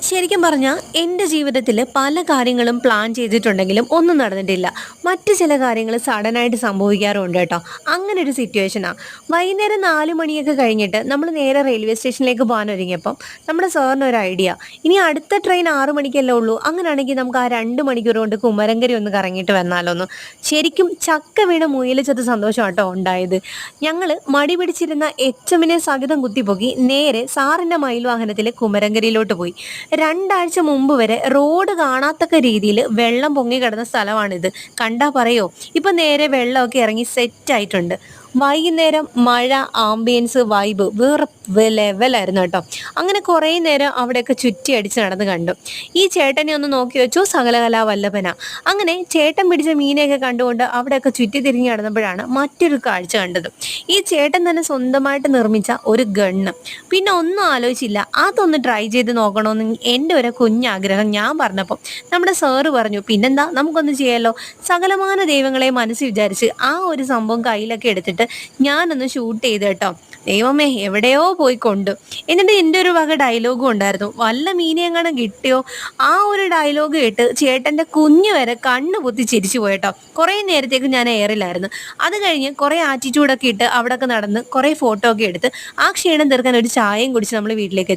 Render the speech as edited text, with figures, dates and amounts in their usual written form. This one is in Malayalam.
ശരിക്കും പറഞ്ഞാൽ എൻ്റെ ജീവിതത്തിൽ പല കാര്യങ്ങളും പ്ലാൻ ചെയ്തിട്ടുണ്ടെങ്കിലും ഒന്നും നടന്നിട്ടില്ല. മറ്റു ചില കാര്യങ്ങൾ സഡനായിട്ട് സംഭവിക്കാറുണ്ട് കേട്ടോ. അങ്ങനെ ഒരു സിറ്റുവേഷനാണ്. വൈകുന്നേരം 4 മണിയൊക്കെ കഴിഞ്ഞിട്ട് നമ്മൾ നേരെ റെയിൽവേ സ്റ്റേഷനിലേക്ക് പോകാൻ ഒരുങ്ങിയപ്പം നമ്മുടെ സാറിന് ഒരു ഐഡിയ. ഇനി അടുത്ത ട്രെയിൻ 6 മണിക്കല്ലേ ഉള്ളൂ. അങ്ങനെയാണെങ്കിൽ നമുക്ക് ആ 2 മണിക്കൂർ കൊണ്ട് കുമരംകരി ഒന്ന് കറങ്ങിയിട്ട് വന്നാലോന്ന്. ശരിക്കും ചക്ക വീണ് മുയലിച്ചത് സന്തോഷം കേട്ടോ ഉണ്ടായത്. ഞങ്ങൾ മടി പിടിച്ചിരുന്ന എച്ചമ്മിനെ സഹിതം കുത്തിപ്പൊക്കി നേരെ സാറിൻ്റെ മയിൽ വാഹനത്തിൽ കുമരംകരിയിലോട്ട് പോയി. 2 ആഴ്ച മുമ്പ് വരെ റോഡ് കാണാത്തക്ക രീതിയിൽ വെള്ളം പൊങ്ങി കിടന്ന സ്ഥലമാണിത്. കണ്ടാ പറയോ, ഇപ്പൊ നേരെ വെള്ളമൊക്കെ ഇറങ്ങി സെറ്റ് ആയിട്ടുണ്ട്. വൈകുന്നേരം മഴ, ആംബിയൻസ്, വൈബ് വേറെ ലെവലായിരുന്നു കേട്ടോ. അങ്ങനെ കുറേ നേരം അവിടെയൊക്കെ ചുറ്റി അടിച്ച് നടന്ന് കണ്ടു. ഈ ചേട്ടനെ ഒന്ന് നോക്കി വെച്ചു, സകലകലാ വല്ലഭന. അങ്ങനെ ചേട്ടൻ പിടിച്ച മീനെയൊക്കെ കണ്ടുകൊണ്ട് അവിടെയൊക്കെ ചുറ്റി തിരിഞ്ഞ് നടന്നപ്പോഴാണ് മറ്റൊരു കാഴ്ച കണ്ടത്. ഈ ചേട്ടൻ തന്നെ സ്വന്തമായിട്ട് നിർമ്മിച്ച ഒരു ഗണ്ണ്. പിന്നെ ഒന്നും ആലോചിച്ചില്ല, അതൊന്ന് ട്രൈ ചെയ്ത് നോക്കണമെന്ന് എൻ്റെ ഒരു കുഞ്ഞാഗ്രഹം ഞാൻ പറഞ്ഞപ്പോൾ നമ്മുടെ സാറ് പറഞ്ഞു, പിന്നെന്താ നമുക്കൊന്ന് ചെയ്യാലോ. സകലമാന ദൈവങ്ങളെ മനസ്സിൽ വിചാരിച്ച് ആ ഒരു സംഭവം കയ്യിലൊക്കെ എടുത്തിട്ട് ഞാനൊന്ന് ഷൂട്ട് ചെയ്ത് കേട്ടോ. ദൈവമേ, എവിടെയോ പോയി കൊണ്ടു. എന്നിട്ട് എൻ്റെ ഒരു വക ഡയലോഗും ഉണ്ടായിരുന്നു, വല്ല മീനെ എങ്ങനെ കിട്ടിയോ. ആ ഒരു ഡയലോഗ് കേട്ട് ചേട്ടൻ്റെ കുഞ്ഞ് വരെ കണ്ണ് പൊത്തി ചിരിച്ചു പോയിട്ടോ. കുറേ നേരത്തേക്ക് ഞാൻ എയറിലായിരുന്നു. അത് കഴിഞ്ഞ് കുറേ ആറ്റിറ്റ്യൂഡൊക്കെ ഇട്ട് അവിടെയൊക്കെ നടന്ന് കുറേ ഫോട്ടോ ഒക്കെ എടുത്ത് ആ ക്ഷീണം തീർക്കാൻ ഒരു ചായയും കുടിച്ച് നമ്മൾ വീട്ടിലേക്ക്